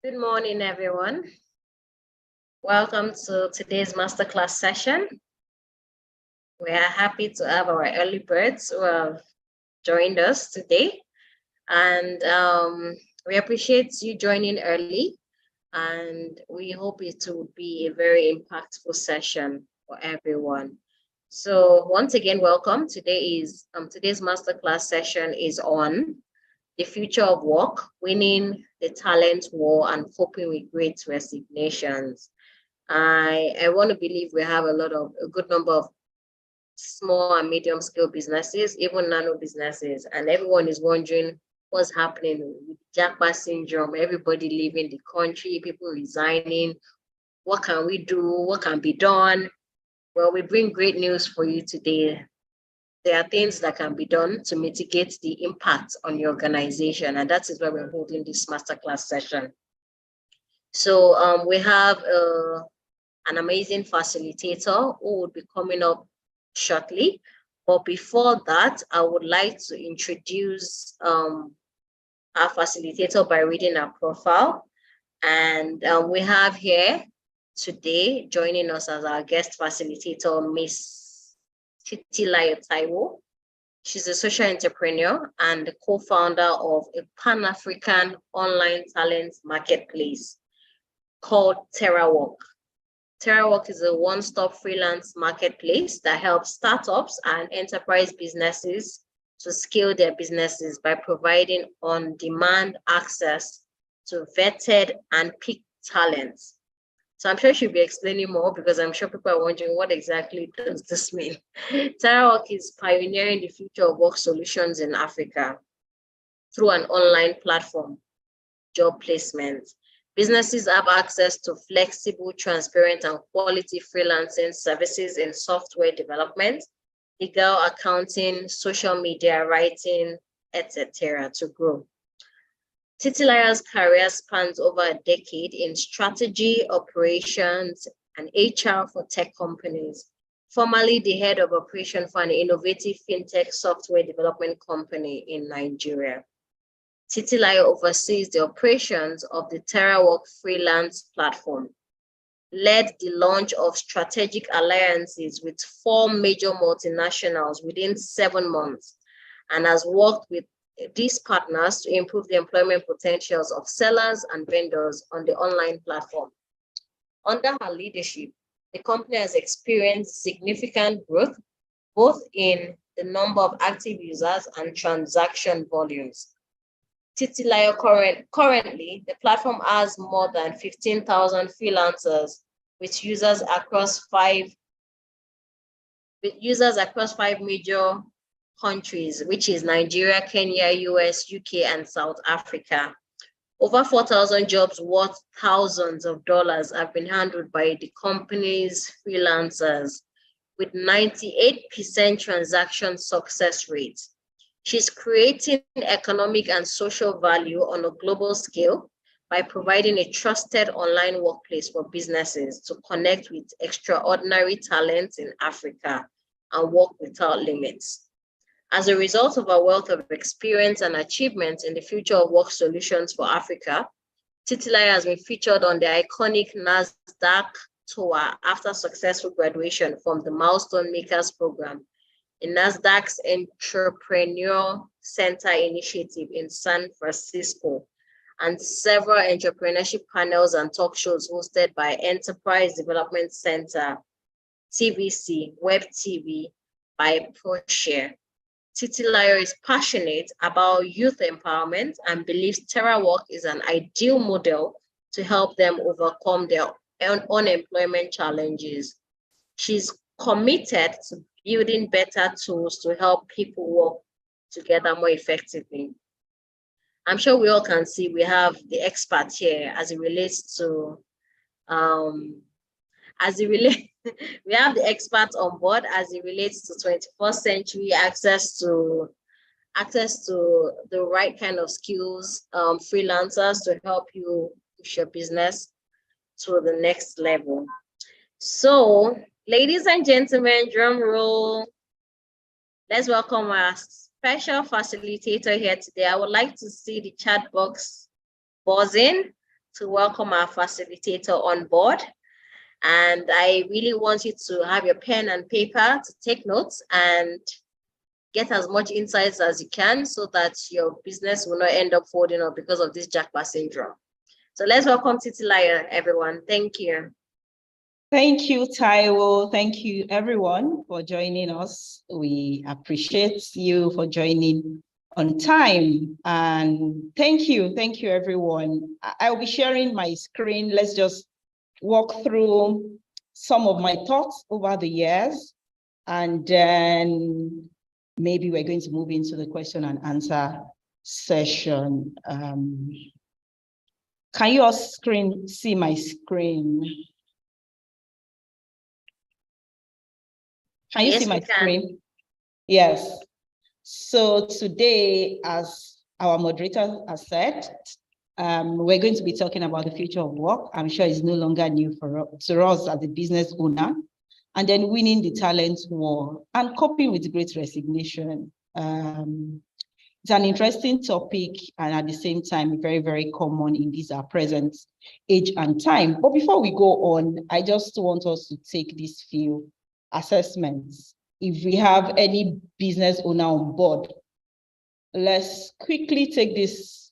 Good morning, everyone. Welcome to today's masterclass session. We are happy to have our early birds who have joined us today. And we appreciate you joining early. And we hope it will be a very impactful session for everyone. So once again, welcome. Today's masterclass session is on the future of work, winning the talent war and coping with great resignations. I want to believe we have a good number of small and medium scale businesses, even nano businesses, and everyone is wondering what's happening with Japa syndrome, everybody leaving the country, people resigning. What can we do? What can be done? Well, we bring great news for you today. There are things that can be done to mitigate the impact on your organization, and that is why we're holding this masterclass session. So we have an amazing facilitator who will be coming up shortly. But before that, I would like to introduce our facilitator by reading our profile. And we have here today joining us as our guest facilitator, Miss Titilayo Taiwo. She's a social entrepreneur and the co-founder of a Pan-African online talent marketplace called Terawork. Terawork is a one-stop freelance marketplace that helps startups and enterprise businesses to scale their businesses by providing on-demand access to vetted and peak talents. So I'm sure she'll be explaining more because I'm sure people are wondering what exactly does this mean. Terawork is pioneering the future of work solutions in Africa through an online platform, job placement. Businesses have access to flexible, transparent, and quality freelancing services in software development, legal, accounting, social media, writing, etc. to grow. Titilayo's career spans over a decade in strategy, operations, and HR for tech companies. Formerly the head of operation for an innovative fintech software development company in Nigeria. Titilayo oversees the operations of the Terawork freelance platform, led the launch of strategic alliances with 4 major multinationals within 7 months, and has worked with these partners to improve the employment potentials of sellers and vendors on the online platform. Under her leadership, the company has experienced significant growth, both in the number of active users and transaction volumes. Titilayo currently, the platform has more than 15,000 freelancers with users across five major countries, which is Nigeria, Kenya, US, UK, and South Africa. Over 4,000 jobs worth thousands of dollars have been handled by the company's freelancers, with 98% transaction success rate. She's creating economic and social value on a global scale by providing a trusted online workplace for businesses to connect with extraordinary talents in Africa and work without limits. As a result of her wealth of experience and achievements in the future of work solutions for Africa, Titilayo has been featured on the iconic NASDAQ tour after successful graduation from the Milestone Makers program in NASDAQ's Entrepreneur Center initiative in San Francisco, and several entrepreneurship panels and talk shows hosted by Enterprise Development Center, TVC, Web TV, by ProShare. Titilayo is passionate about youth empowerment and believes Terawork is an ideal model to help them overcome their unemployment challenges. She's committed to building better tools to help people work together more effectively. I'm sure we all can see we have the expert here as it relates to we have the experts on board as it relates to 21st century access to the right kind of skills, freelancers to help you push your business to the next level. So, ladies and gentlemen, drum roll. Let's welcome our special facilitator here today. I would like to see the chat box buzzing. to welcome our facilitator on board. And I really want you to have your pen and paper to take notes and get as much insights as you can so that your business will not end up folding up because of this jackpot syndrome. So let's welcome Titilayo, everyone. Thank you. Thank you, Taiwo. Thank you, everyone, for joining us. We appreciate you for joining on time. And thank you, everyone. I'll be sharing my screen. Let's just walk through some of my thoughts over the years, and then maybe we're going to move into the question and answer session. Can you all see my screen? Can you see my screen? Yes. So today, as our moderator has said, we're going to be talking about the future of work. I'm sure it's no longer new to us as a business owner. And then winning the talent war and coping with great resignation. It's an interesting topic and at the same time, very, very common in this our present age and time. But before we go on, I just want us to take these few assessments. If we have any business owner on board, let's quickly take this,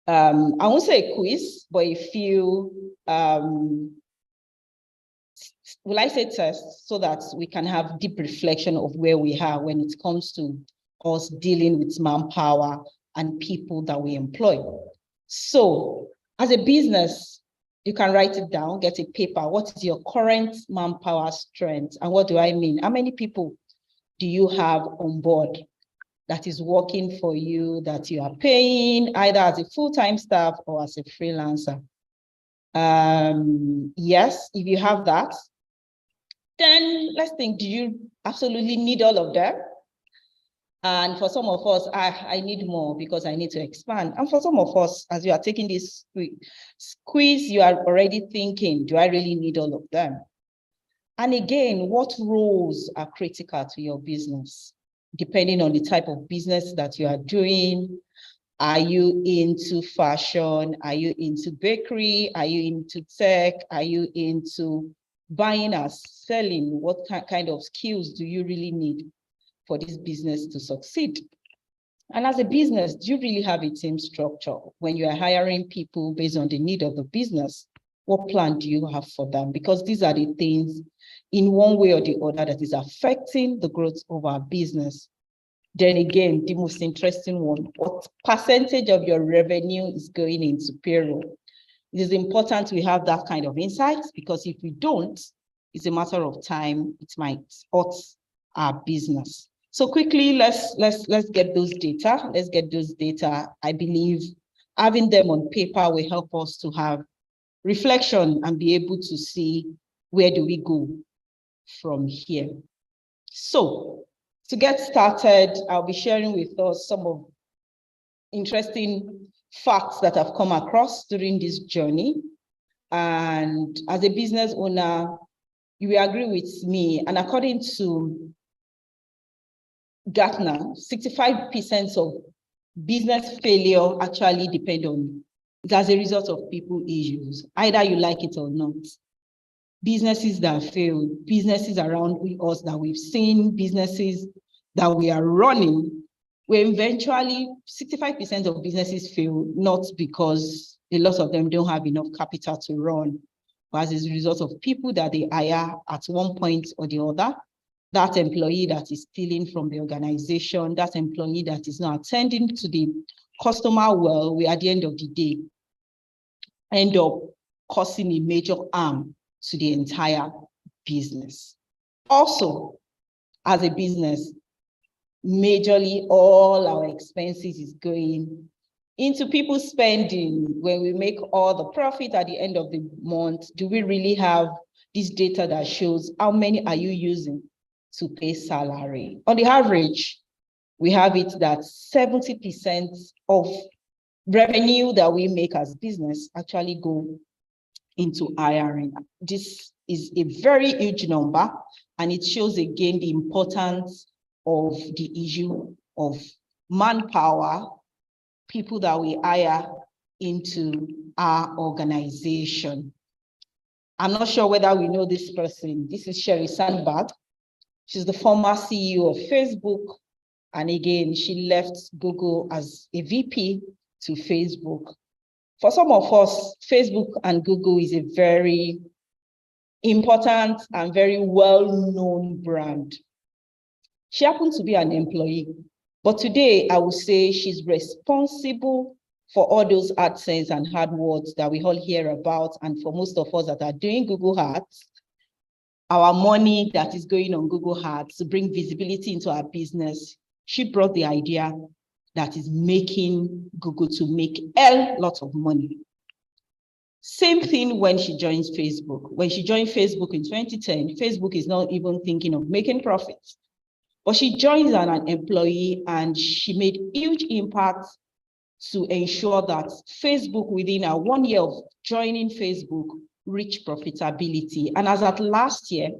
I won't say a quiz, but a few, will I say tests, so that we can have deep reflection of where we are when it comes to us dealing with manpower and people that we employ. So as a business, you can write it down, get a paper. What is your current manpower strength? And what do I mean? How many people do you have on board that is working for you, that you are paying either as a full-time staff or as a freelancer? Yes, if you have that, then let's think, do you absolutely need all of them? And for some of us, I need more because I need to expand. And for some of us, as you are taking this quiz, you are already thinking, do I really need all of them? And again, what roles are critical to your business? Depending on the type of business that you are doing. Are you into fashion? Are you into bakery? Are you into tech? Are you into buying or selling? What kind of skills do you really need for this business to succeed? And as a business, do you really have a team structure? When you are hiring people based on the need of the business, what plan do you have for them? Because these are the things in one way or the other that is affecting the growth of our business. Then again, the most interesting one, what percentage of your revenue is going into payroll? It is important we have that kind of insights, because if we don't, it's a matter of time, it might hurt our business. So quickly, let's get those data. Let's get those data. I believe having them on paper will help us to have reflection and be able to see where do we go from here. So to get started, I'll be sharing with us some of interesting facts that I've come across during this journey. And as a business owner, you will agree with me, and according to Gartner, 65% of business failure actually depend on it as a result of people issues, either you like it or not. Businesses that fail, businesses around us that we've seen, businesses that we are running, where eventually 65% of businesses fail, not because a lot of them don't have enough capital to run, but as a result of people that they hire at one point or the other. That employee that is stealing from the organization, that employee that is not attending to the customer well, we at the end of the day end up causing a major harm to the entire business. Also, as a business, majorly all our expenses is going into people spending. When we make all the profit at the end of the month, do we really have this data that shows how many are you using to pay salary? On the average, we have it that 70% of revenue that we make as business actually go into hiring. This is a very huge number, and it shows again the importance of the issue of manpower, people that we hire into our organization. I'm not sure whether we know this person. This is Sherry Sandberg. She's the former CEO of Facebook. And again, she left Google as a VP to Facebook. For some of us, Facebook and Google is a very important and very well-known brand. She happened to be an employee, but today I would say she's responsible for all those AdSense and AdWords that we all hear about. And for most of us that are doing Google Ads, our money that is going on Google Ads to bring visibility into our business, she brought the idea that is making Google to make a lot of money. Same thing when she joins Facebook. When she joined Facebook in 2010, Facebook is not even thinking of making profits. But she joins as an employee and she made huge impact to ensure that Facebook, within a 1 year of joining Facebook, reached profitability. And as at last year,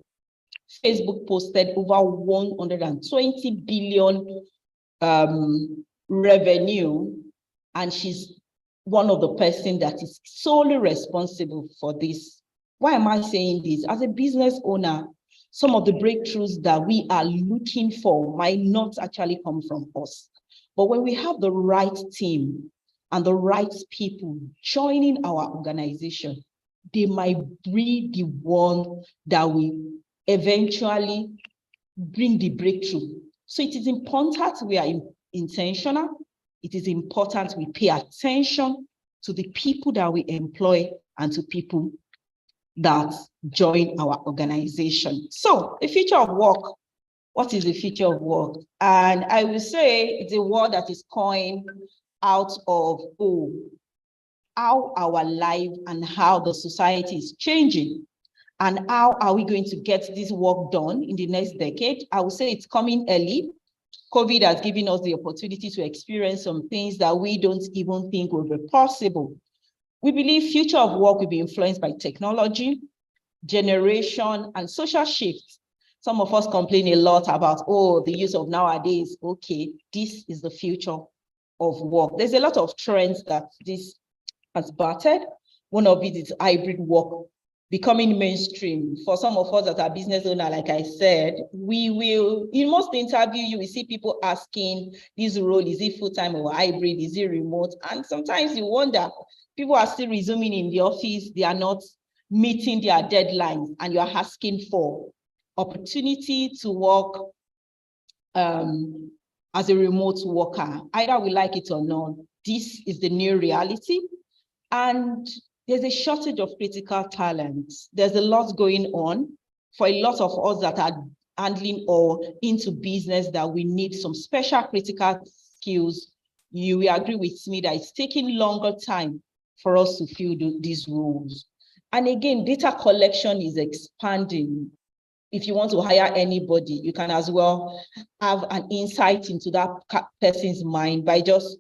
Facebook posted over 120 billion revenue, and she's one of the person that is solely responsible for this. Why am I saying this? As a business owner, some of the breakthroughs that we are looking for might not actually come from us. But when we have the right team and the right people joining our organization, they might be the one that will eventually bring the breakthrough. So it is important we are intentional. It is important we pay attention to the people that we employ and to people that join our organization. So the future of work, what is the future of work? And I will say it's a word that is coined out of how our life and how the society is changing. And how are we going to get this work done in the next decade? I would say it's coming early. COVID has given us the opportunity to experience some things that we don't even think will be possible. We believe future of work will be influenced by technology, generation, and social shifts. Some of us complain a lot about, oh, the use of nowadays. Okay, this is the future of work. There's a lot of trends that this has battered. One of it is hybrid work becoming mainstream. For some of us that are business owners, like I said, we will, in most interview, you will see people asking, this role, is it full-time or hybrid? Is it remote? And sometimes you wonder, people are still resuming in the office, they are not meeting their deadlines, and you're asking for opportunity to work as a remote worker. Either we like it or not, this is the new reality. And there's a shortage of critical talent. There's a lot going on for a lot of us that are handling or into business that we need some special critical skills. You will agree with me that it's taking longer time for us to fill these roles. And again, data collection is expanding. If you want to hire anybody, you can as well have an insight into that person's mind by just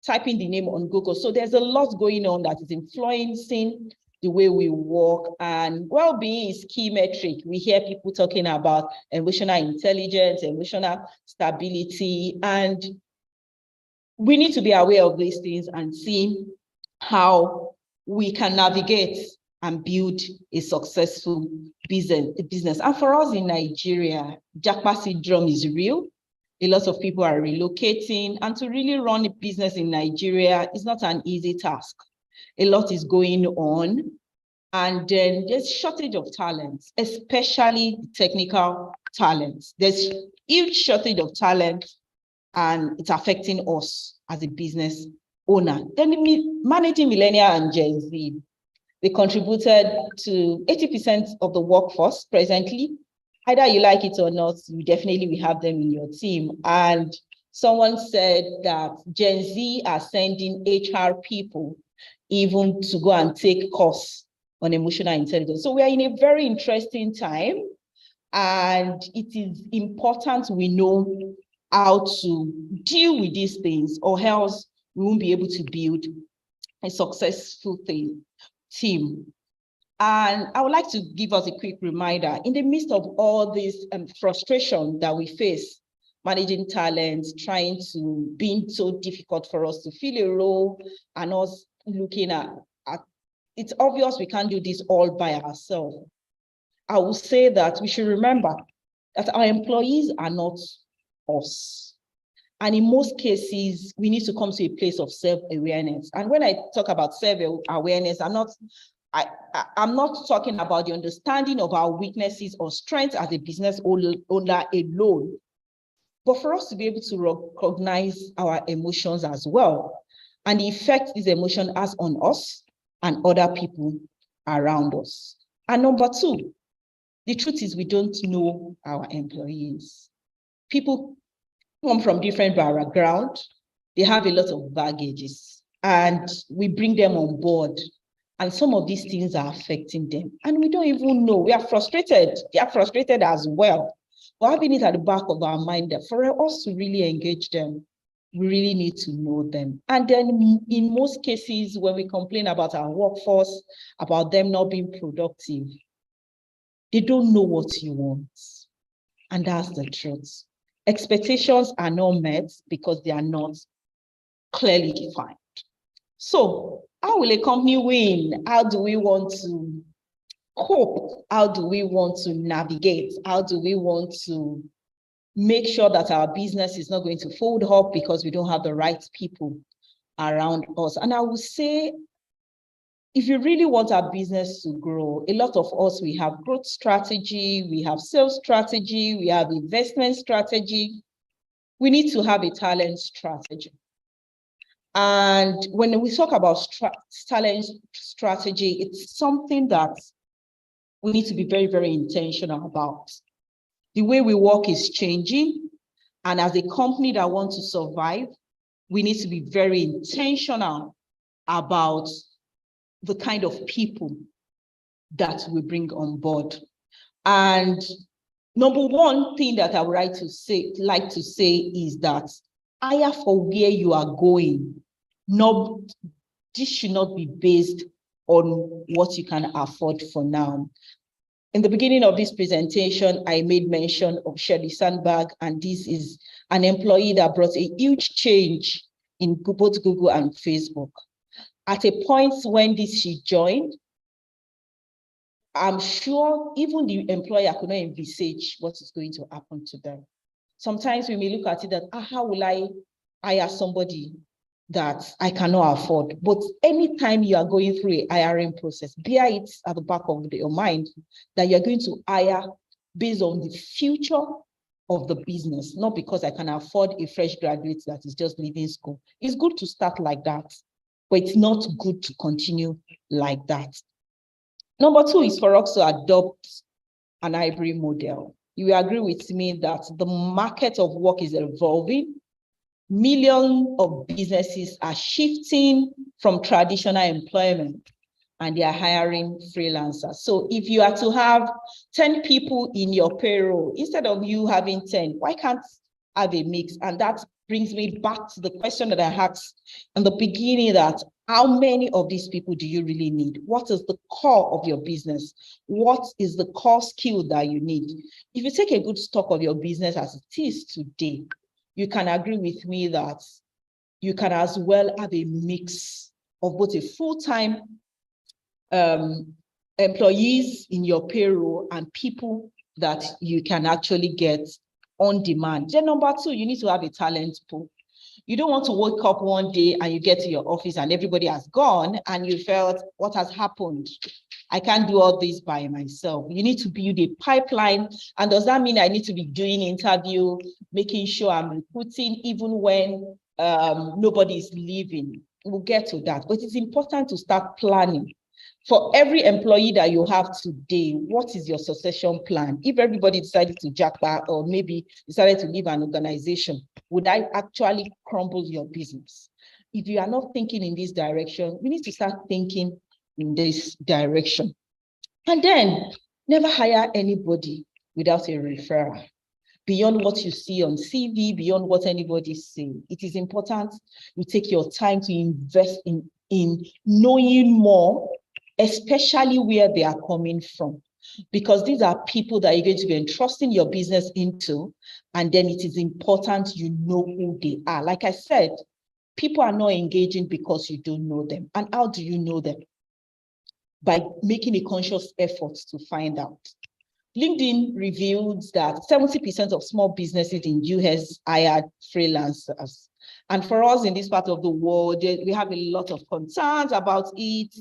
typing the name on Google. So there's a lot going on that is influencing the way we work, and well-being is key metric. We hear people talking about emotional intelligence, emotional stability, and we need to be aware of these things and see how we can navigate and build a successful business. And for us in Nigeria, Japa syndrome is real. A lot of people are relocating, and to really run a business in Nigeria is not an easy task. A lot is going on, and then there's shortage of talents, especially technical talents. There's huge shortage of talent, and it's affecting us as a business owner. Then managing millennial and Gen Z, they contributed to 80% of the workforce presently. Either you like it or not, you definitely will have them in your team. And someone said that Gen Z are sending HR people even to go and take course on emotional intelligence. So we are in a very interesting time, and it is important we know how to deal with these things, or else we won't be able to build a successful team. And I would like to give us a quick reminder, in the midst of all this frustration that we face, managing talent, being so difficult for us to fill a role, and us looking at it's obvious we can't do this all by ourselves. I will say that we should remember that our employees are not us. And in most cases, we need to come to a place of self-awareness. And when I talk about self-awareness, I'm not talking about the understanding of our weaknesses or strengths as a business owner alone, but for us to be able to recognize our emotions as well, and the effect this emotion has on us and other people around us. And number two, the truth is we don't know our employees. People come from different backgrounds. They have a lot of baggages, and we bring them on board. And some of these things are affecting them. And we don't even know. We are frustrated. They are frustrated as well. But having it at the back of our mind that for us to really engage them, we really need to know them. And then in most cases, when we complain about our workforce, about them not being productive, they don't know what you want. And that's the truth. Expectations are not met because they are not clearly defined. So how will a company win? How do we want to cope? How do we want to navigate? How do we want to make sure that our business is not going to fold up because we don't have the right people around us? And I would say, if you really want our business to grow, a lot of us, we have growth strategy, we have sales strategy, we have investment strategy. We need to have a talent strategy. And when we talk about talent strategy, it's something that we need to be very, very intentional about. The way we work is changing. And as a company that wants to survive, we need to be very intentional about the kind of people that we bring on board. And number one thing that I would like to say is that hire for where you are going. This should not be based on what you can afford for now. In the beginning of this presentation, I made mention of Shirley Sandberg, and this is an employee that brought a huge change in both Google and Facebook. At a point when she joined, I'm sure even the employer could not envisage what is going to happen to them. Sometimes we may look at it that, how will I hire somebody that I cannot afford? But anytime you are going through a hiring process, bear it at the back of your mind that you're going to hire based on the future of the business, not because I can afford a fresh graduate that is just leaving school. It's good to start like that, but it's not good to continue like that. Number two is for us to adopt an hybrid model. You will agree with me that the market of work is evolving. Millions of businesses are shifting from traditional employment and they are hiring freelancers. So if you are to have 10 people in your payroll, instead of you having 10, why can't have a mix? And that brings me back to the question that I asked in the beginning, that how many of these people do you really need? What is the core of your business? What is the core skill that you need? If you take a good stock of your business as it is today, you can agree with me that you can as well have a mix of both a full-time employees in your payroll and people that you can actually get on demand. Then number two, you need to have a talent pool. You don't want to wake up one day and you get to your office and everybody has gone and you felt, what has happened? I can't do all this by myself. You need to build a pipeline. And does that mean I need to be doing interview, making sure I'm recruiting even when nobody is leaving? We'll get to that. But it's important to start planning. For every employee that you have today, what is your succession plan? If everybody decided to jackpot or maybe decided to leave an organization, would I actually crumble your business? If you are not thinking in this direction, we need to start thinking in this direction. And then never hire anybody without a referral. Beyond what you see on CV, beyond what anybody's saying, it is important you take your time to invest in knowing more, especially where they are coming from, because these are people that you're going to be entrusting your business into, and then it is important you know who they are. Like I said, People are not engaging because you don't know them. And how do you know them? By making a conscious effort to find out. LinkedIn reveals that 70% of small businesses in US hired freelancers. And for us in this part of the world, we have a lot of concerns about it.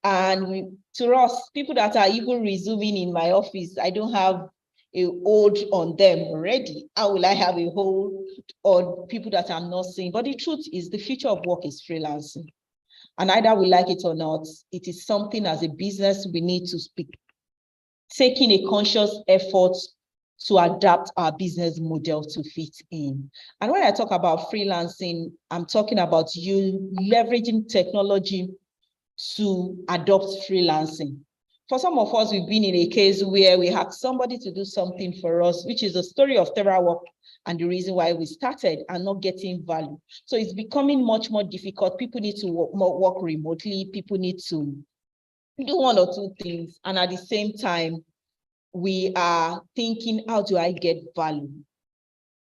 And to us, people that are even resuming in my office, I don't have a hold on them already. How will I have a hold on people that I'm not seeing? But the truth is the future of work is freelancing. And either we like it or not, it is something as a business we need to speak, taking a conscious effort to adapt our business model to fit in. And when I talk about freelancing, I'm talking about you leveraging technology to adopt freelancing. For some of us, we've been in a case where we had somebody to do something for us, which is the story of Terawork and the reason why we started and not getting value. So it's becoming much more difficult. People need to work remotely. People need to do one or two things. And at the same time, we are thinking, how do I get value?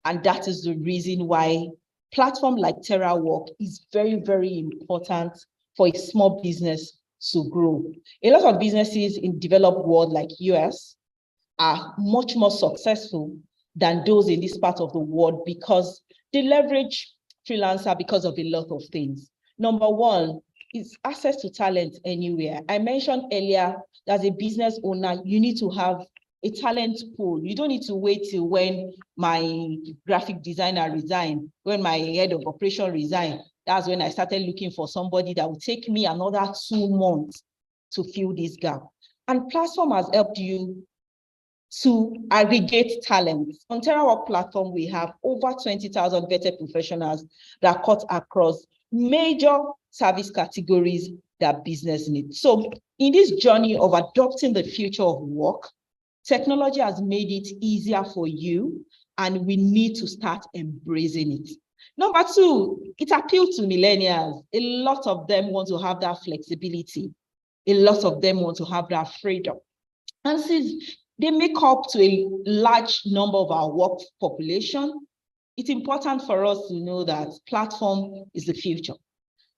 And that is the reason why platform like Terawork is very, very important for a small business to grow. A lot of businesses in developed world like US are much more successful than those in this part of the world because they leverage freelancer because of a lot of things. Number one is access to talent anywhere. I mentioned earlier, as a business owner, you need to have a talent pool. You don't need to wait till when my graphic designer resigned, when my head of operation resigned. That's when I started looking for somebody that would take me another 2 months to fill this gap. And platform has helped you to aggregate talent. On Terawork platform, we have over 20,000 vetted professionals that cut across major service categories that business needs. So in this journey of adopting the future of work, technology has made it easier for you, and we need to start embracing it. Number two, it appeals to millennials. A lot of them want to have that flexibility. A lot of them want to have that freedom. And since they make up to a large number of our work population, it's important for us to know that platform is the future.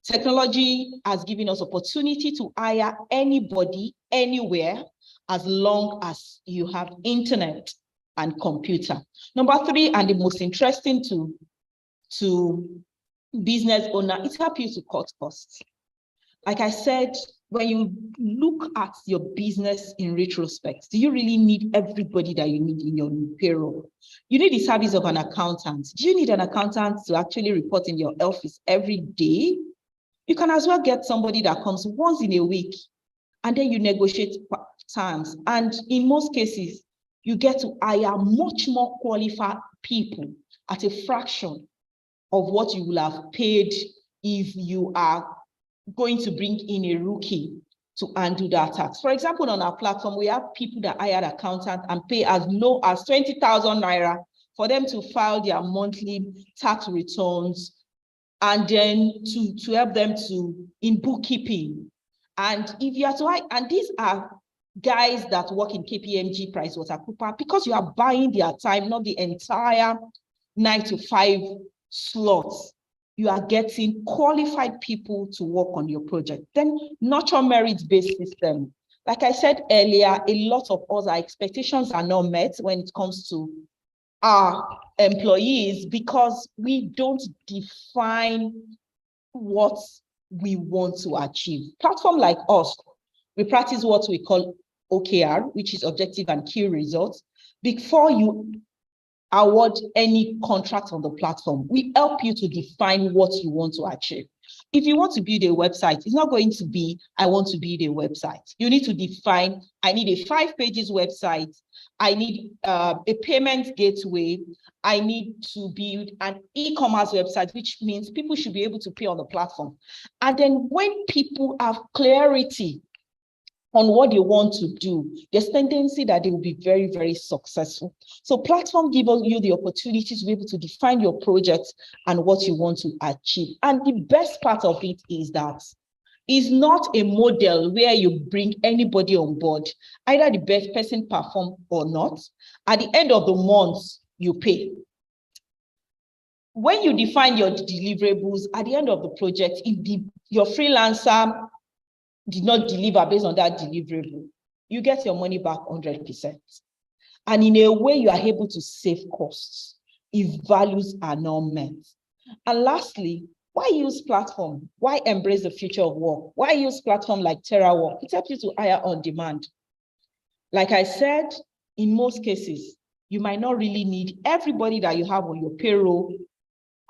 Technology has given us opportunity to hire anybody, anywhere, as long as you have internet and computer. Number three, and the most interesting to business owner, it helps you to cut costs. Like I said, when you look at your business in retrospect, do you really need everybody that you need in your payroll? You need the service of an accountant. Do you need an accountant to actually report in your office every day? You can as well get somebody that comes once in a week, and then you negotiate terms. And in most cases, you get to hire much more qualified people at a fraction of what you will have paid if you are going to bring in a rookie to undo that tax. For example, on our platform, we have people that hire accountant and pay as low as 20,000 Naira for them to file their monthly tax returns, and then to help them in bookkeeping. And if you are to, and these are guys that work in KPMG, PricewaterhouseCoopers, because you are buying their time, not the entire 9 to 5 slots. You are getting qualified people to work on your project. Then nurture merit-based system. Like I said earlier, a lot of us, our expectations are not met when it comes to our employees because we don't define what we want to achieve. Platform like us, we practice what we call OKR, which is objective and key results. Before you award any contract on the platform, we help you to define what you want to achieve. If you want to build a website, it's not going to be, I want to build a website. You need to define, I need a 5 pages website. I need a payment gateway. I need to build an e-commerce website, which means people should be able to pay on the platform. And then when people have clarity on what they want to do, there's tendency that they will be very, very successful. So platform gives you the opportunity to be able to define your project and what you want to achieve. And the best part of it is that it's not a model where you bring anybody on board, either the best person perform or not. At the end of the month, you pay. when you define your deliverables at the end of the project, if your freelancer did not deliver based on that deliverable, you get your money back 100%. And in a way, you are able to save costs if values are not met. And lastly, why use platform? Why embrace the future of work? Why use platform like Terawork? It helps you to hire on demand. Like I said, in most cases, you might not really need everybody that you have on your payroll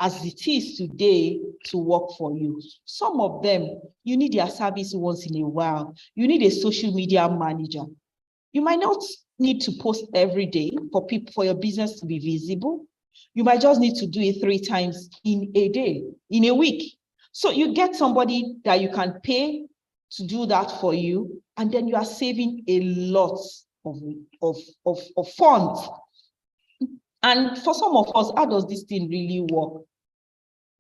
as it is today to work for you. Some of them, you need their service once in a while. You need a social media manager. You might not need to post every day for your business to be visible. You might just need to do it 3 times in a day, in a week. So you get somebody that you can pay to do that for you, and then you are saving a lot of funds. And for some of us, how does this thing really work?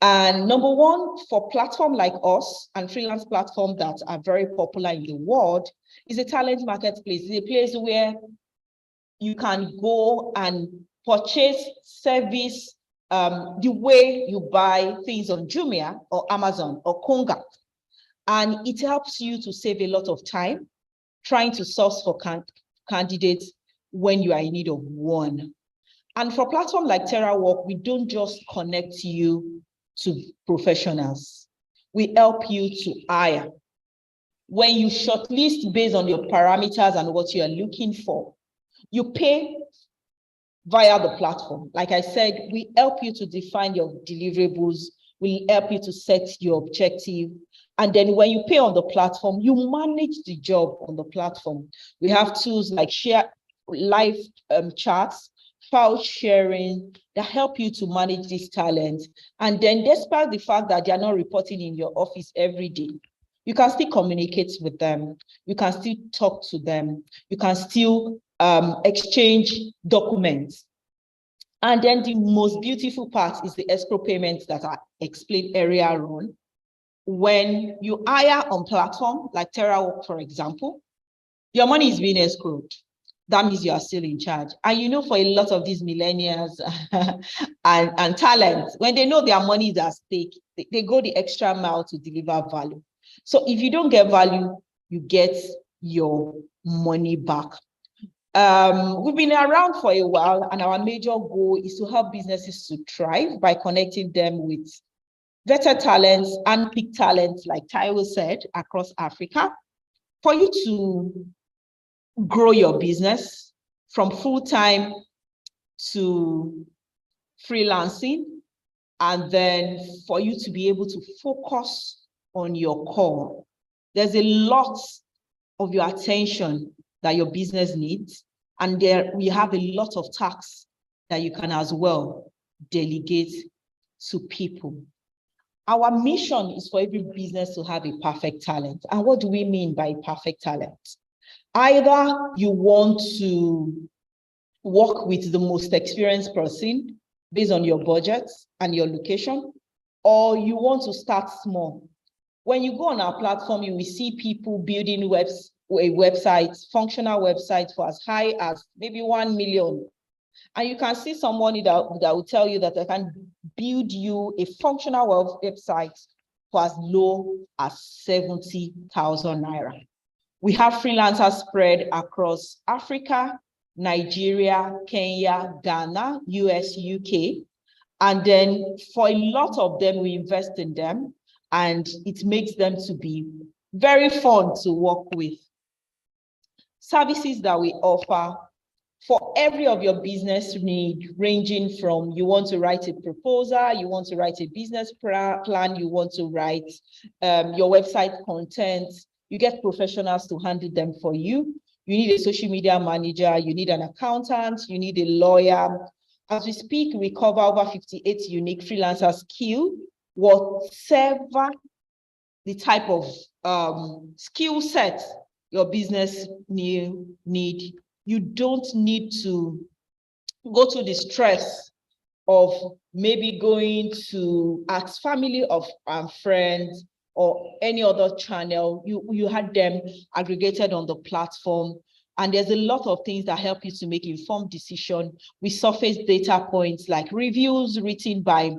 And number one, for platforms like us and freelance platforms that are very popular in the world, is a talent marketplace. It's a place where you can go and purchase service the way you buy things on Jumia or Amazon or Konga. And it helps you to save a lot of time trying to source for candidates when you are in need of one. And for platforms like Terawork, we don't just connect you to professionals. We help you to hire. When you shortlist based on your parameters and what you are looking for, you pay via the platform. Like I said, we help you to define your deliverables. We help you to set your objective. And then when you pay on the platform, you manage the job on the platform. We have tools like share live charts, file sharing that help you to manage this talent. And then despite the fact that they are not reporting in your office every day, you can still communicate with them. You can still talk to them. You can still exchange documents. And then the most beautiful part is the escrow payments that I explained earlier on. When you hire on platform like Terawork, for example, your money is being escrowed. That means you are still in charge. And you know, for a lot of these millennials and talents, when they know their money is at stake, they go the extra mile to deliver value. So if you don't get value, you get your money back. We've been around for a while, and our major goal is to help businesses to thrive by connecting them with better talents and peak talents, like Taiwo said, across Africa, for you to grow your business from full-time to freelancing, and then for you to be able to focus on your core. There's a lot of your attention that your business needs, and there we have a lot of tasks that you can as well delegate to people. Our mission is for every business to have a perfect talent. And what do we mean by perfect talent? Either you want to work with the most experienced person based on your budget and your location, or you want to start small. When you go on our platform, you will see people building websites, functional websites for as high as maybe 1 million. And you can see someone that will tell you that I can build you a functional website for as low as 70,000 naira. We have freelancers spread across Africa, Nigeria, Kenya, Ghana, US, UK. And then for a lot of them, we invest in them, and it makes them to be very fun to work with. Services that we offer for every of your business need, ranging from you want to write a proposal, you want to write a business plan, you want to write your website content, you get professionals to handle them for you. You need a social media manager, you need an accountant, you need a lawyer. As we speak, we cover over 58 unique freelancer skills, whatever the type of skill set your business need. You don't need to go to the stress of maybe going to ask family of friends or any other channel. You had them aggregated on the platform, and there's a lot of things that help you to make informed decision. We surface data points like reviews written by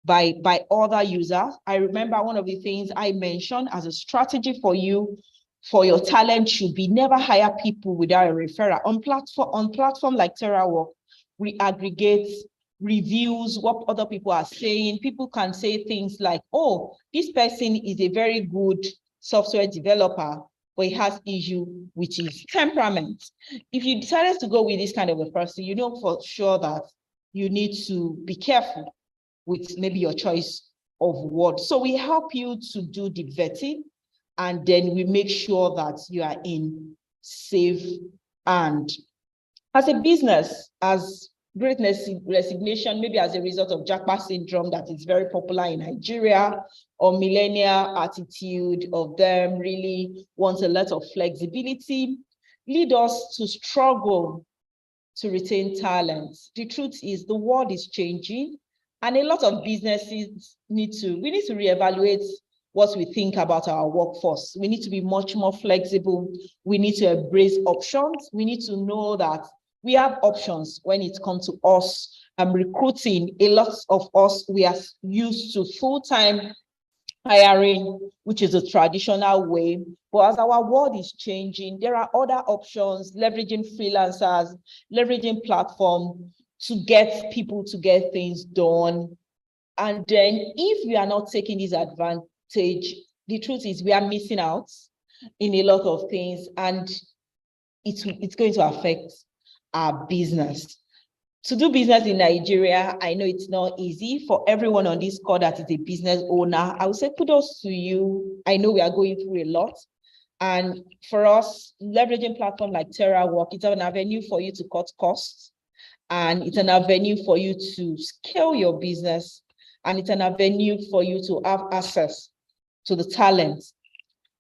by other users. I remember one of the things I mentioned as a strategy for you, for your talent should be never hire people without a referral. On platform like Terawork, we aggregate reviews, what other people are saying. People can say things like, oh, this person is a very good software developer, but he has issue with his temperament. If you decided to go with this kind of a person, you know for sure that you need to be careful with maybe your choice of words. So we help you to do the vetting, and then we make sure that you are in safe and as a business, as great resignation, maybe as a result of Japa syndrome that is very popular in Nigeria, or millennial attitude of them really wants a lot of flexibility, lead us to struggle to retain talent. The truth is the world is changing, and a lot of businesses we need to reevaluate what we think about our workforce. We need to be much more flexible. We need to embrace options. We need to know that we have options when it comes to us recruiting. A lot of us, we are used to full-time hiring, which is a traditional way. But as our world is changing, there are other options, leveraging freelancers, leveraging platform to get people to get things done. And then if we are not taking this advantage, the truth is we are missing out in a lot of things, and it's going to affect our business. To do business in Nigeria, I know it's not easy. For everyone on this call that is a business owner, I would say kudos to you. I know we are going through a lot. And for us, leveraging platform like Terawork, it's an avenue for you to cut costs. And it's an avenue for you to scale your business. And it's an avenue for you to have access to the talent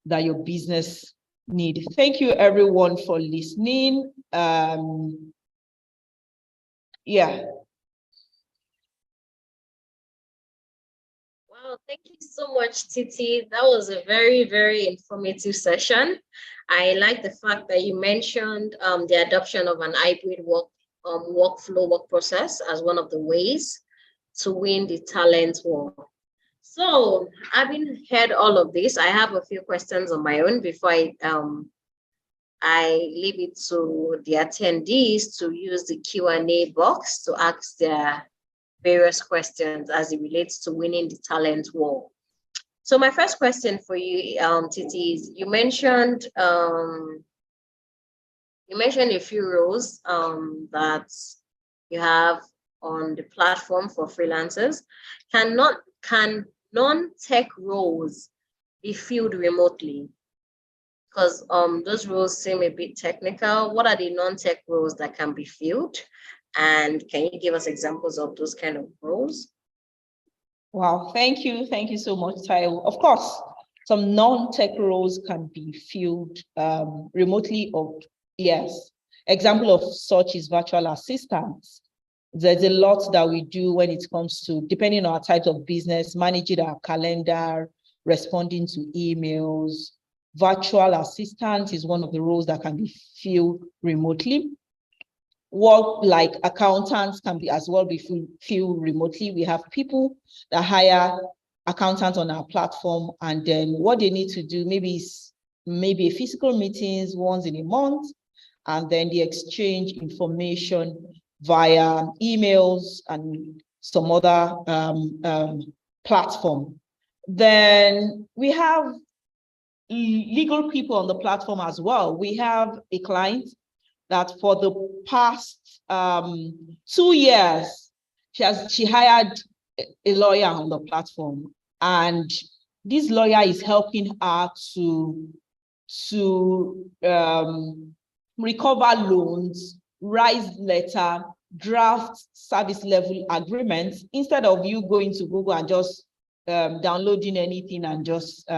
that your business need. Thank you everyone for listening. Yeah. Wow, thank you so much, Titi. That was a very, very informative session. I like the fact that you mentioned the adoption of an hybrid work process as one of the ways to win the talent war. So, having heard all of this, I have a few questions on my own before I leave it to the attendees to use the Q&A box to ask their various questions as it relates to winning the talent war. So my first question for you, Titi, is you mentioned a few roles that you have on the platform for freelancers. Can non-tech roles be filled remotely? Because those roles seem a bit technical. What are the non-tech roles that can be filled? And can you give us examples of those kind of roles? Wow, thank you. Thank you so much, Taiwo. Of course, some non-tech roles can be filled remotely, or yes. Example of such is virtual assistants. There's a lot that we do when it comes to, depending on our type of business, managing our calendar, responding to emails. Virtual assistant is one of the roles that can be filled remotely. Work like accountants can be as well be filled remotely. We have people that hire accountants on our platform, and then what they need to do maybe a physical meetings once in a month, and then they exchange information via emails and some other platform. Then we have legal people on the platform as well. We have a client that for the past 2 years, she hired a lawyer on the platform, and this lawyer is helping her to recover loans, write letter, draft service level agreements, instead of you going to Google and just downloading anything and just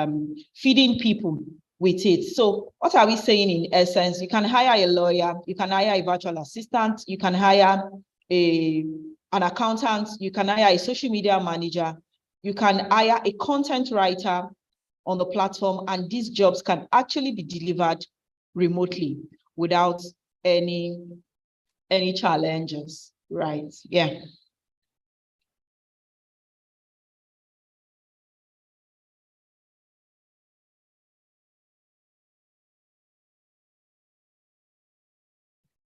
feeding people with it. So what are we saying in essence? You can hire a lawyer, you can hire a virtual assistant, you can hire an accountant, you can hire a social media manager, you can hire a content writer on the platform, and these jobs can actually be delivered remotely without any challenges, right? Yeah.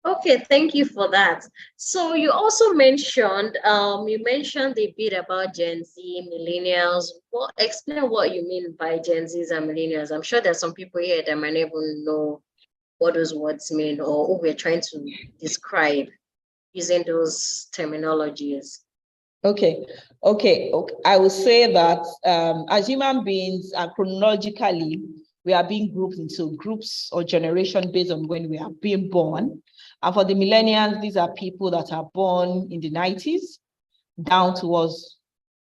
Okay, thank you for that. So you also mentioned a bit about Gen Z, millennials. Well, explain what you mean by Gen Zs and millennials. I'm sure there's some people here that might not even know what those words mean or who we're trying to describe using those terminologies. Okay. I will say that as human beings, chronologically, we are being grouped into groups or generation based on when we are being born. And for the millennials, these are people that are born in the 90s down towards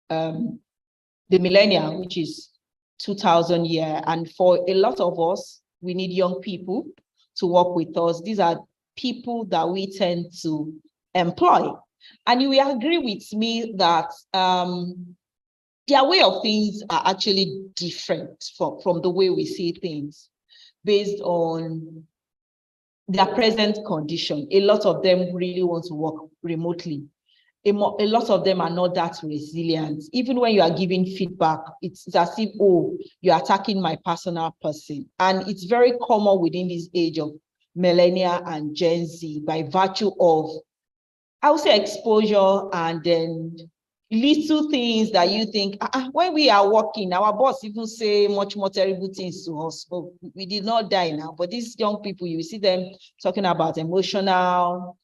the millennium, which is 2000 year. And for a lot of us, we need young people to work with us. These are people that we tend to employ. And you will agree with me that their way of things are actually different from the way we see things based on their present condition. A lot of them really want to work remotely. A lot of them are not that resilient. Even when you are giving feedback, it's as if, oh, you're attacking my personal person. And it's very common within this age of millennial and Gen Z by virtue of, I would say, exposure and then little things that you think, when we are working, our boss even say much more terrible things to us. But we did not die now. But these young people, you see them talking about emotional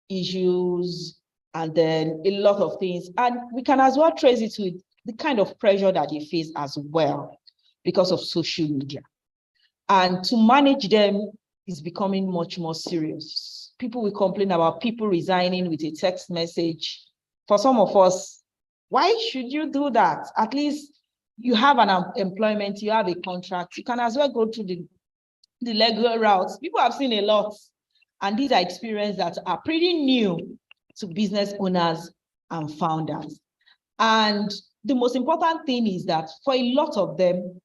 issues, and then a lot of things. And we can as well trace it with the kind of pressure that they face as well because of social media. And to manage them is becoming much more serious. People will complain about people resigning with a text message. For some of us, why should you do that? At least you have an employment, you have a contract. You can as well go through the legal routes. People have seen a lot. And these are experiences that are pretty new to business owners and founders. And the most important thing is that for a lot of them,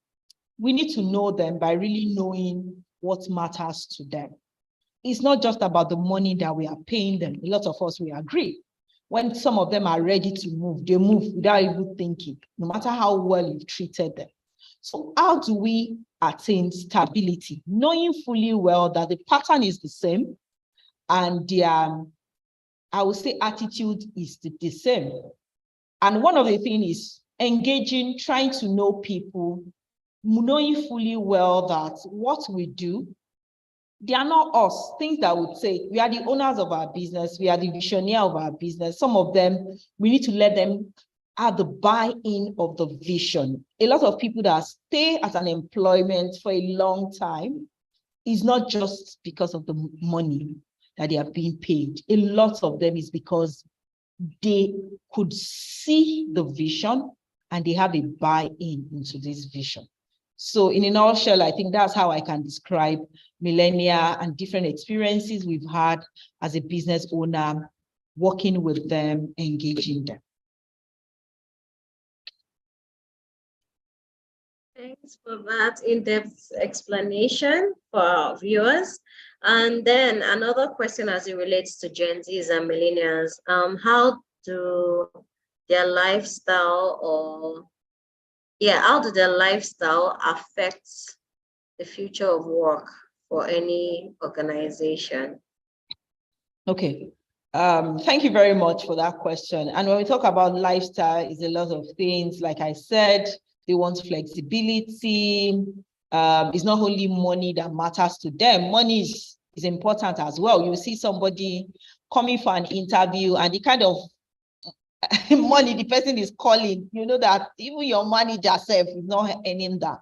we need to know them by really knowing what matters to them. It's not just about the money that we are paying them. A lot of us, we agree. When some of them are ready to move, they move without even thinking, no matter how well you've treated them. So how do we attain stability, knowing fully well that the pattern is the same and their, I would say, attitude is the same? And one of the things is engaging, trying to know people, knowing fully well that what we do, they are not us. Things that would say, we are the owners of our business, we are the visionary of our business. Some of them, we need to let them have the buy-in of the vision. A lot of people that stay at an employment for a long time is not just because of the money that they are being paid. A lot of them is because they could see the vision and they have a buy-in into this vision. So in a nutshell, I think that's how I can describe millennia and different experiences we've had as a business owner, working with them, engaging them. Thanks for that in-depth explanation for our viewers. And then another question as it relates to Gen Zs and millennials, how do their lifestyle how do their lifestyle affect the future of work for any organization? Okay. Thank you very much for that question. And when we talk about lifestyle, it's a lot of things. Like I said, they want flexibility. It's not only money that matters to them. Money is important as well. You see somebody coming for an interview and the kind of money the person is calling, you know that even your manager self is not earning that.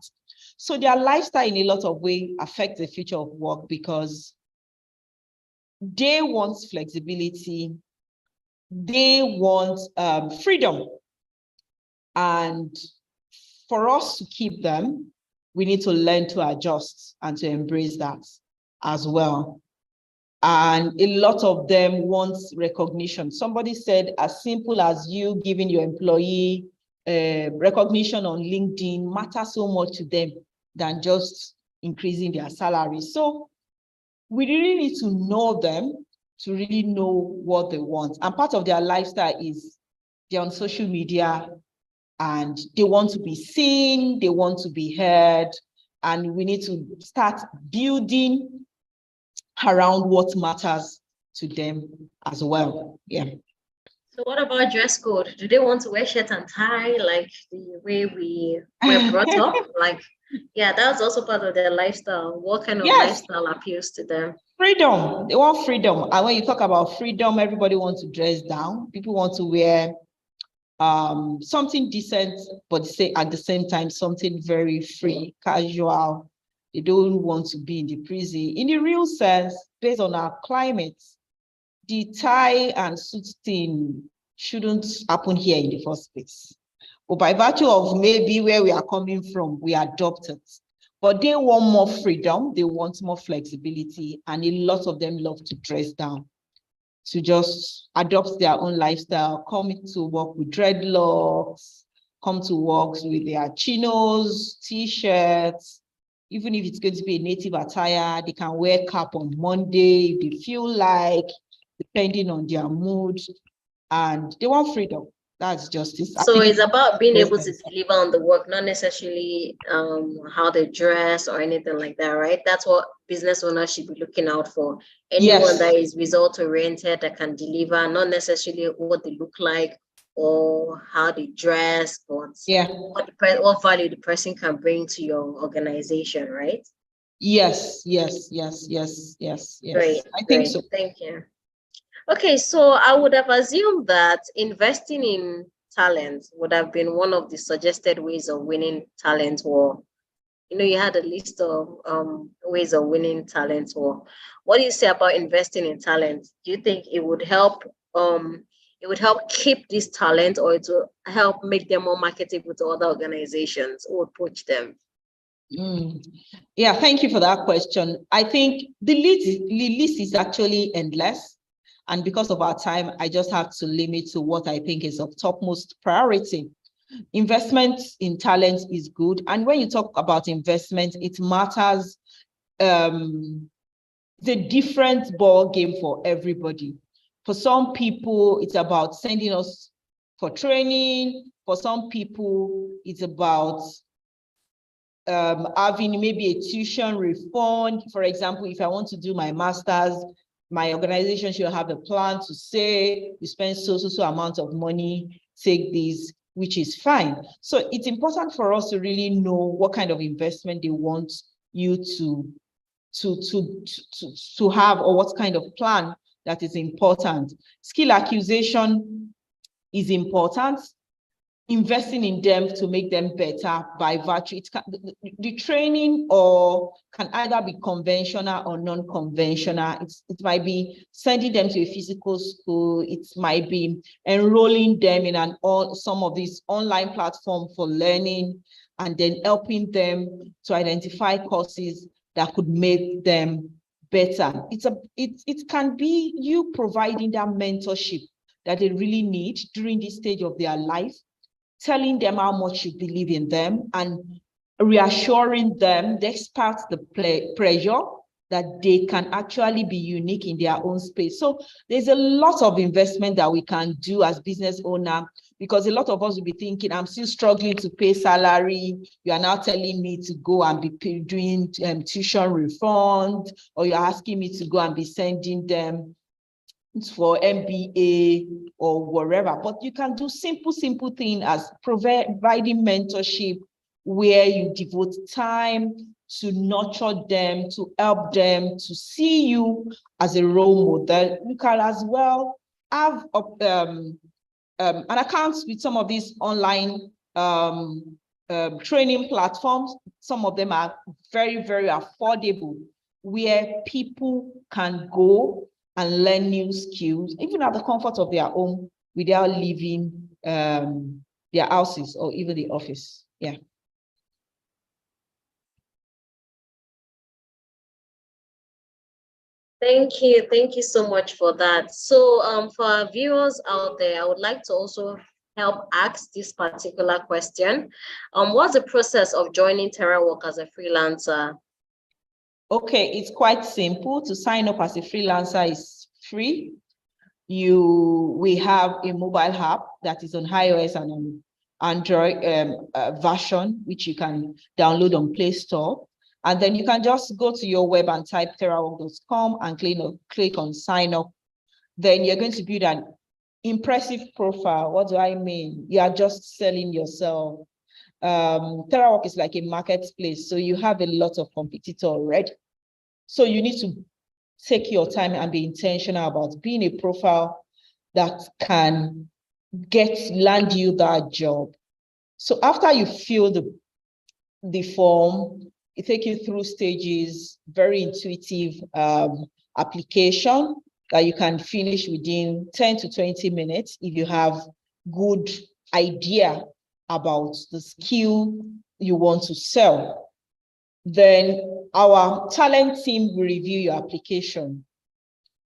So their lifestyle in a lot of ways affects the future of work because they want flexibility, they want freedom. And for us to keep them, we need to learn to adjust and to embrace that as well. And a lot of them want recognition. Somebody said, as simple as you giving your employee recognition on LinkedIn matters so much to them than just increasing their salary. So we really need to know them to really know what they want. And part of their lifestyle is they're on social media and they want to be seen, they want to be heard, and we need to start building around what matters to them as well. Yeah. So what about dress code? Do they want to wear shirt and tie like the way we were brought up? Like, yeah, that's also part of their lifestyle. What kind of Yes. lifestyle appeals to them? Freedom. They want freedom. And when you talk about freedom, everybody wants to dress down. People want to wear something decent, but at the same time, something very free, casual. They don't want to be in the prison. In the real sense, based on our climate, the tie and suit thing shouldn't happen here in the first place. But by virtue of maybe where we are coming from, we adopted. But they want more freedom, they want more flexibility, and a lot of them love to dress down, to just adopt their own lifestyle, come to work with dreadlocks, come to work with their chinos, t-shirts. Even if it's going to be a native attire, they can wear cap on Monday if they feel like, depending on their mood, and they want freedom. That's justice. So it's about being able to deliver on the work, not necessarily how they dress or anything like that, right? That's what business owners should be looking out for. Anyone that is result oriented, that can deliver, not necessarily what they look like or how they dress, but what value the person can bring to your organization, right? Yes. Great, I think so. Thank you. Okay, so I would have assumed that investing in talent would have been one of the suggested ways of winning talent war. You know, you had a list of ways of winning talent war. What do you say about investing in talent? Do you think it would help keep this talent, or it will help make them more marketable to other organizations or poach them? Yeah, thank you for that question. I think the list is actually endless. And because of our time, I just have to limit to what I think is of topmost priority. Investment in talent is good. And when you talk about investment, it matters the different ball game for everybody. For some people, it's about sending us for training. For some people, it's about having maybe a tuition refund. For example, if I want to do my master's, my organization should have a plan to say, you spend so amount of money, take this, which is fine. So it's important for us to really know what kind of investment they want you to have, or what kind of plan that is important. Skill acquisition is important. Investing in them to make them better by virtue. The training can either be conventional or non-conventional. It might be sending them to a physical school. It might be enrolling them in some of these online platforms for learning, and then helping them to identify courses that could make them better. It can be you providing that mentorship that they really need during this stage of their life, telling them how much you believe in them and reassuring them, despite the pressure, that they can actually be unique in their own space. So there's a lot of investment that we can do as business owner, because a lot of us will be thinking, I'm still struggling to pay salary. You are now telling me to go and be doing tuition refund, or you're asking me to go and be sending them for MBA or whatever. But you can do simple thing as providing mentorship, where you devote time to nurture them, to help them, to see you as a role model. You can as well have an account with some of these online training platforms. Some of them are very affordable, where people can go and learn new skills, even at the comfort of their home, without leaving their houses or even the office. Yeah. Thank you so much for that. So for our viewers out there, I would like to also help ask this particular question. What's the process of joining Terawork as a freelancer? Okay, it's quite simple. To sign up as a freelancer is free. We have a mobile app that is on iOS and on Android version, which you can download on Play Store. And then you can just go to your web and type terawork.com and click on sign up then you're going to build an impressive profile. What do I mean? You are just selling yourself. Terawork is like a marketplace, so you have a lot of competitors already. So you need to take your time and be intentional about being a profile that can land you that job. So after you fill the form, it takes you through stages, very intuitive application that you can finish within 10 to 20 minutes if you have good idea about the skill you want to sell. Then our talent team will review your application,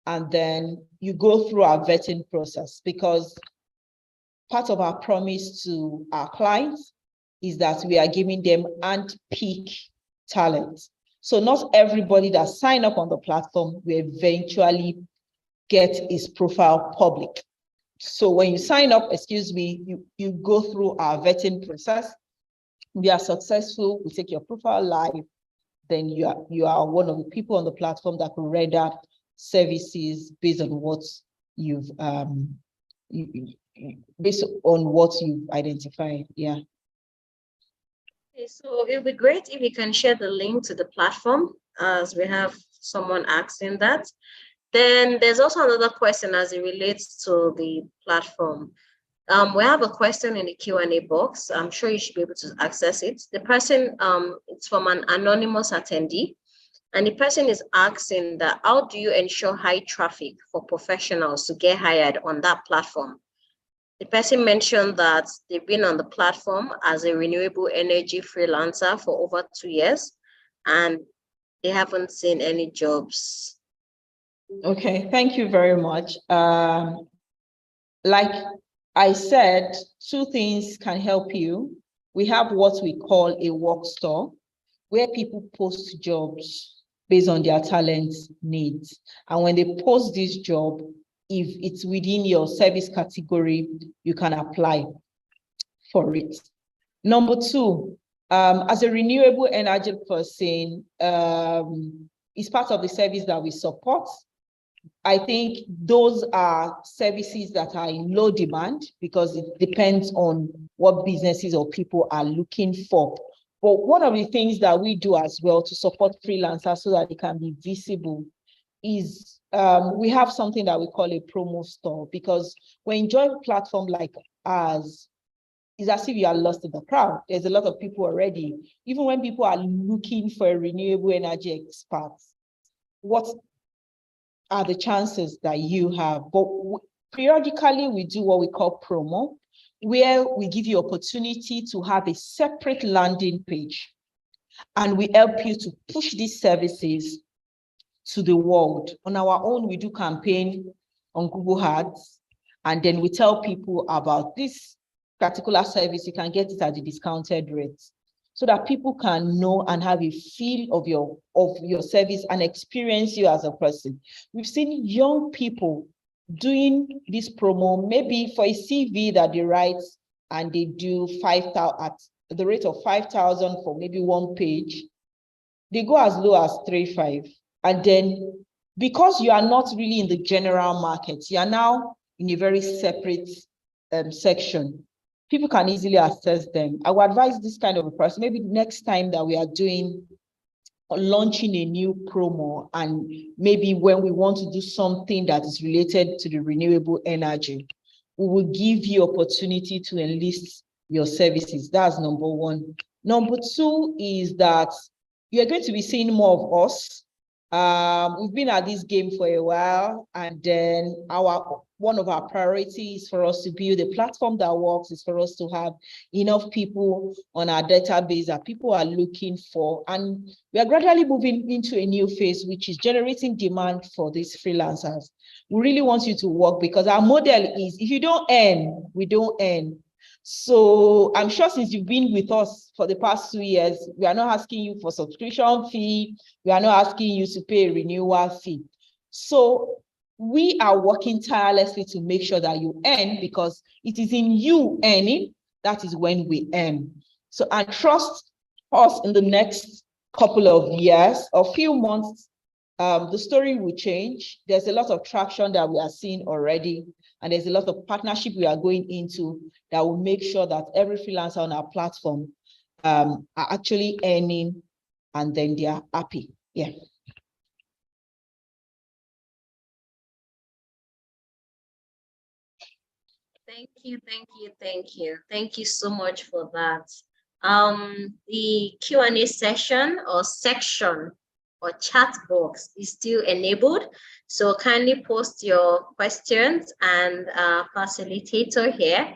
and then you go through our vetting process, because part of our promise to our clients is that we are giving them hand-picked talent. So not everybody that sign up on the platform will eventually get his profile public. So when you sign up, you go through our vetting process. We are successful, we take your profile live, then you are one of the people on the platform that can render services based on what you've identified. Yeah. Okay, so it would be great if you can share the link to the platform, as we have someone asking that. Then there's also another question as it relates to the platform. We have a question in the Q&A box. I'm sure you should be able to access it. The person, it's from an anonymous attendee, and the person is asking that, how do you ensure high traffic for professionals to get hired on that platform? The person mentioned that they've been on the platform as a renewable energy freelancer for over 2 years, and they haven't seen any jobs. Okay, thank you very much. Like I said, two things can help you. We have what we call a work store, where people post jobs based on their talent needs. And when they post this job, if it's within your service category, you can apply for it. Number two, as a renewable energy person, it's part of the service that we support. I think those are services that are in low demand because it depends on what businesses or people are looking for. But one of the things that we do as well to support freelancers so that they can be visible is we have something that we call a promo store, because when you join a platform like ours, it's as if you are lost in the crowd. There's a lot of people already. Even when people are looking for a renewable energy expert, what are the chances that you have? But periodically, we do what we call promo, where we give you opportunity to have a separate landing page, and we help you to push these services to the world. On our own, we do campaign on Google Ads, and then we tell people about this particular service. You can get it at the discounted rate, so that people can know and have a feel of your service and experience you as a person. We've seen young people doing this promo, maybe for a CV that they write, and they do 5,000 at the rate of 5,000 for maybe one page. They go as low as 3,500. And then, because you are not really in the general market, you are now in a very separate section. People can easily access them. I would advise this kind of a person, maybe next time that we are launching a new promo, and maybe when we want to do something that is related to the renewable energy, we will give you opportunity to enlist your services. That's number one. Number two is that you're going to be seeing more of us. We've been at this game for a while, and then one of our priorities for us to build a platform that works is for us to have enough people on our database that people are looking for. And we are gradually moving into a new phase, which is generating demand for these freelancers. We really want you to work, because our model is, if you don't earn, we don't earn. So I'm sure since you've been with us for the past 2 years, we are not asking you for subscription fee. We are not asking you to pay a renewal fee. So we are working tirelessly to make sure that you earn, because it is in you earning that is when we earn. So I trust us in the next couple of years or few months, the story will change. There's a lot of traction that we are seeing already, and there's a lot of partnership we are going into that will make sure that every freelancer on our platform are actually earning, and then they are happy. Yeah. Thank you, thank you, thank you. Thank you so much for that. The Q&A session or section or chat box is still enabled. So kindly post your questions and facilitator here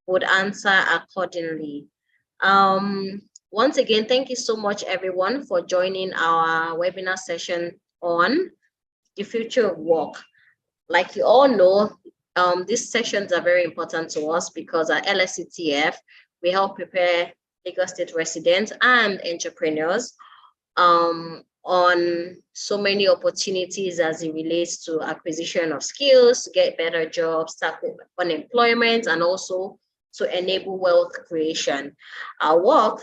would answer accordingly. Once again, thank you so much everyone for joining our webinar session on the future of work. Like you all know, these sessions are very important to us because at LSETF, we help prepare Lagos State residents and entrepreneurs on so many opportunities as it relates to acquisition of skills, to get better jobs, tackle unemployment, and also to enable wealth creation. Our work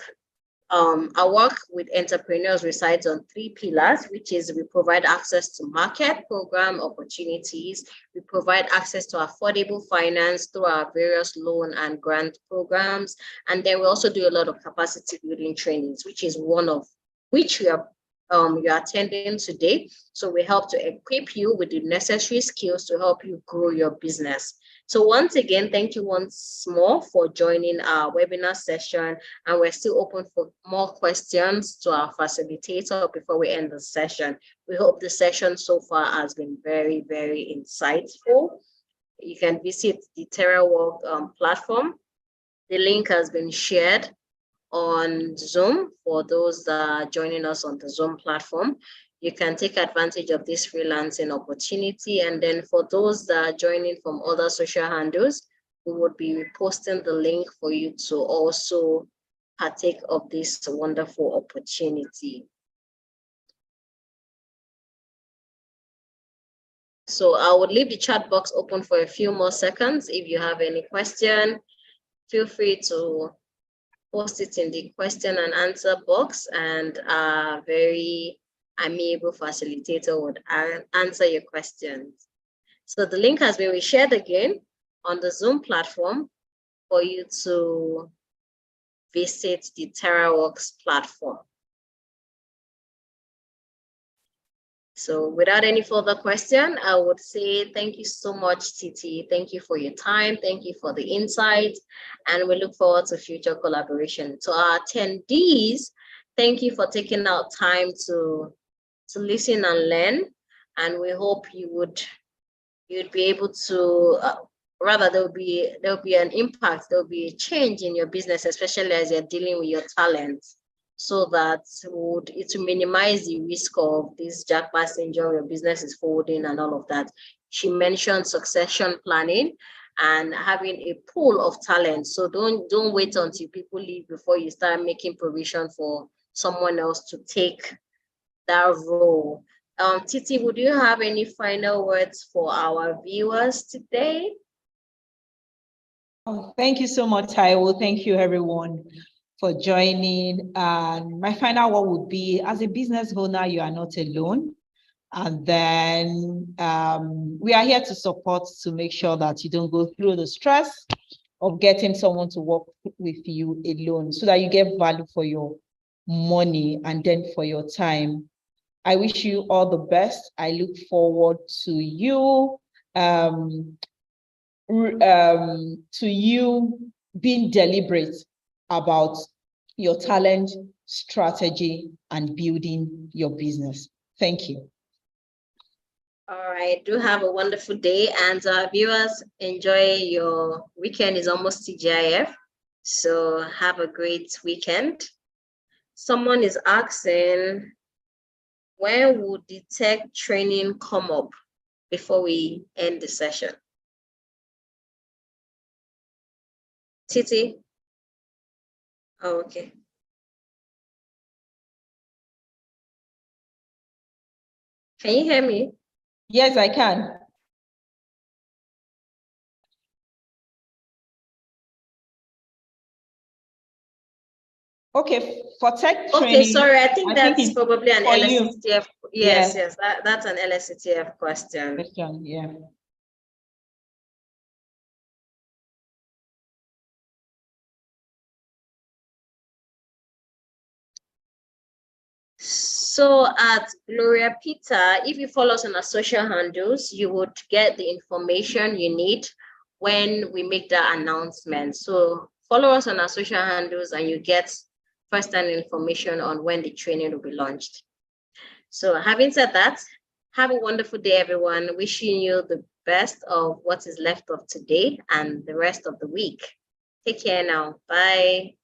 with entrepreneurs resides on 3 pillars, which is we provide access to market program opportunities, we provide access to affordable finance through our various loan and grant programs, and then we also do a lot of capacity building trainings, which is one of which you're attending today. So we help to equip you with the necessary skills to help you grow your business. So once again, thank you once more for joining our webinar session, and we're still open for more questions to our facilitator before we end the session. We hope the session so far has been very, very insightful. You can visit the Terawork platform. The link has been shared on Zoom for those that are joining us on the Zoom platform. You can take advantage of this freelancing opportunity. And then for those that are joining from other social handles, we would be posting the link for you to also partake of this wonderful opportunity. So I would leave the chat box open for a few more seconds. If you have any question, feel free to post it in the question and answer box, and a very amiable facilitator would answer your questions. So the link has been shared again on the Zoom platform for you to visit the Teraworks platform. So without any further question, I would say thank you so much, Titi. Thank you for your time. Thank you for the insight. And we look forward to future collaboration. To our attendees, thank you for taking out time to listen and learn. And we hope you'd be able to, rather there'll be an impact, there'll be a change in your business, especially as you're dealing with your talents, so that it will minimize the risk of this jack passenger, your business is folding and all of that. She mentioned succession planning and having a pool of talent. So don't wait until people leave before you start making provision for someone else to take that role. Titi, would you have any final words for our viewers today? Oh, thank you so much, Taiwo. Thank you, everyone, for joining. And my final word would be, as a business owner, you are not alone. And then we are here to support, to make sure that you don't go through the stress of getting someone to work with you alone, so that you get value for your money and then for your time. I wish you all the best. I look forward to you being deliberate about your talent, strategy, and building your business. Thank you. All right, do have a wonderful day, and viewers, enjoy your weekend. Is almost TGIF, so have a great weekend. Someone is asking, when would the tech training come up before we end the session? Titi? Oh, okay. Can you hear me? Yes, I can. Okay, for tech Okay, training. sorry, I think that's it's probably an for you. LSETF. Yes, that's an LSETF question. Yeah. So at Gloria Peter, if you follow us on our social handles, you would get the information you need when we make that announcement. So follow us on our social handles and you get first-hand information on when the training will be launched. So having said that, have a wonderful day, everyone. Wishing you the best of what is left of today and the rest of the week. Take care now. Bye.